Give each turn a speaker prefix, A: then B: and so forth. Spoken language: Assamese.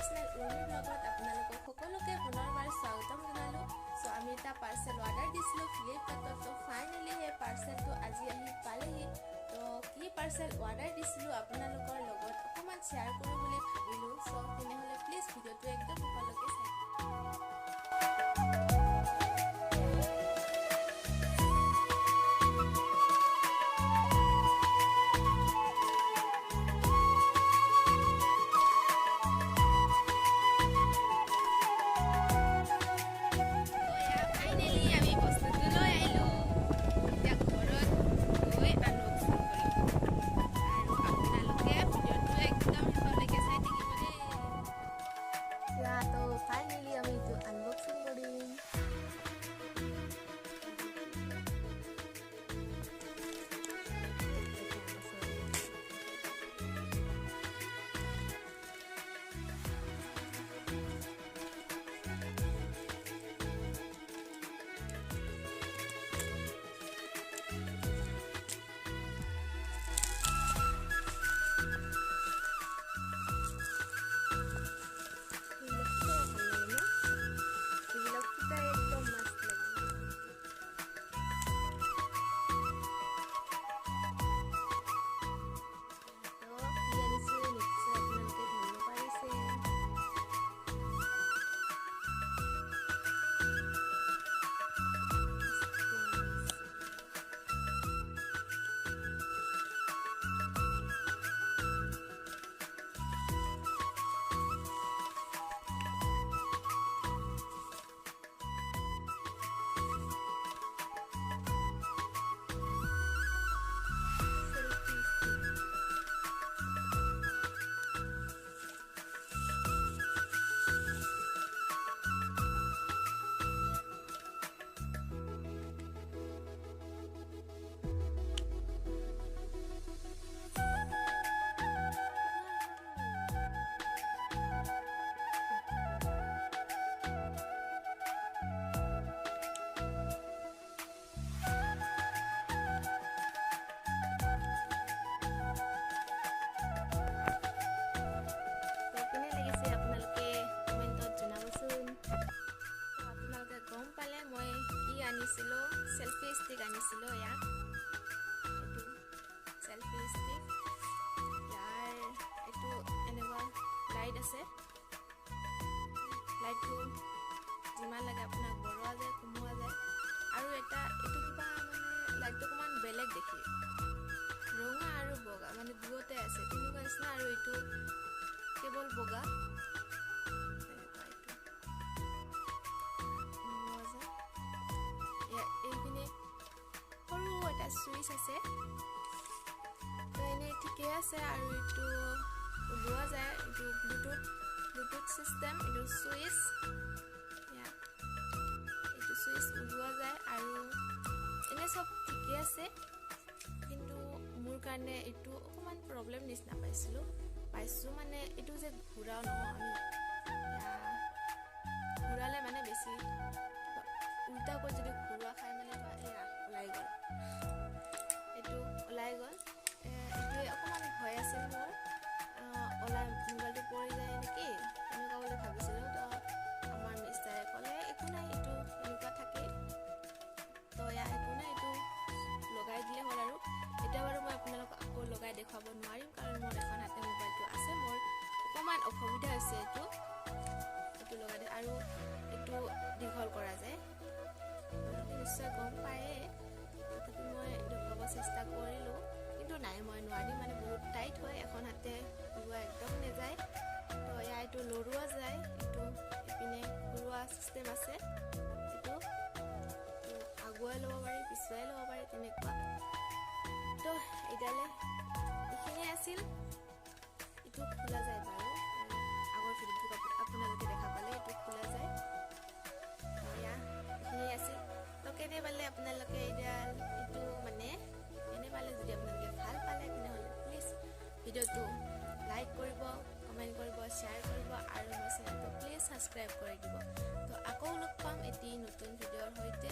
A: YouTube চেনেল উৰ্মি ব্লগত আপোনালোকক সকলোকে পুনৰবাৰ স্বাগতম জনালোঁ। চ' আমি এটা পাৰ্চেল অৰ্ডাৰ দিছিলোঁ ফ্লিপকাৰ্টত। ত' ফাইনেলি সেই পাৰ্চেলটো আজি আহি পালেহি। ত' কি পাৰ্চেল অৰ্ডাৰ দিছিলোঁ আপোনালোকৰ লগত অকণমান শ্বেয়াৰ কৰোঁ বুলি ভাবিলোঁ। চ' তেনেহ'লে প্লিজ ভিডিঅ'টো একদম শেষলৈকে চাই ফাইনেলি আমি এইটো আনবক্সিং কৰিম। আনিছিলোঁ সেলফি ষ্টিক আনিছিলোঁ। এয়া এইটো সেলফি ষ্টিক, ইয়াৰ এইটো এনেকুৱা লাইট আছে। লাইটটো যিমান লাগে আপোনাক বঢ়োৱা যায় কমোৱা যায়। আৰু এটা এইটো কিবা মানে লাইটটো অকণমান বেলেগ দেখি, ৰঙা আৰু বগা মানে দুয়োতে আছে তেনেকুৱা নিচিনা। আৰু এইটো কেৱল বগা। এইখিনি সৰু এটা চুইচ আছে, তো এনেই ঠিকেই আছে। আৰু এইটো ওলোৱা যায়, এইটো ব্লুটুথ চিষ্টেম, এইটো চুইচ, এইটো চুইচ ওলোৱা যায়। আৰু এনে চব ঠিকেই আছে, কিন্তু মোৰ কাৰণে এইটো অকণমান প্ৰব্লেম নিচিনা পাইছোঁ। মানে এইটো যে ঘূৰাও নহয়, আমি ঘূৰালে মানে বেছি উল্টাকৈ যদি ঘূৰোৱা খাই মানে এয়া ওলাই গ'ল, এইটো ওলাই গ'ল। এইটোৱে অকণমান ভয় আছিল মোৰ, ওলাই মোবাইলটো পৰি যায় নেকি এনেকুৱা বুলি ভাবিছিলোঁ। তো আমাৰ মিষ্টাৰে ক'লে একো নাই, এইটো এনেকুৱা থাকেই, তো এয়া একো নাই, এইটো লগাই দিলে হ'ল। আৰু এতিয়া বাৰু মই আপোনালোকক আকৌ লগাই দেখুৱাব নোৱাৰিম, কাৰণ মোৰ এখন হাতে মোবাইলটো আছে। মোৰ অকণমান অসুবিধা হৈছে এইটো লগাই দিয়ে। আৰু এইটো দীঘল কৰা যায়, নিশ্চয় গম পায়ে, তথাপি মই দেখুৱাব চেষ্টা কৰিলোঁ, কিন্তু নাই মই নোৱাৰিম, মানে বহুত টাইট হয়, এখন হাতে ঘূৰোৱা একদম নাযায়। তো এইটো লৰোৱা যায়, এইটো ইপিনে ঘূৰোৱা চিষ্টেম আছে। এইটো আগুৱাই ল'ব পাৰি, পিছুৱাই ল'ব পাৰি, তেনেকুৱা। তো এইডালে এইখিনিয়ে আছিল। এইটো খোলা যায় বাৰু, আগৰ ভিডিঅ'টো আপোনালোকে দেখা পালে এইটো খোলা যায়। এইখিনিয়ে আছিল। তো কেনে পালে আপোনালোকে এইটো মানে কেনে পালে, যদি আপোনালোকে ভাল পালে তেনেহ'লে প্লিজ ভিডিঅ'টো লাইক কৰিব, কমেণ্ট কৰিব, শ্বেয়াৰ কৰিব, আৰু মোৰ চেনেলটো প্লিজ ছাবস্ক্ৰাইব কৰি দিব। তো আকৌ লগ পাম এটি নতুন ভিডিঅ'ৰ সৈতে।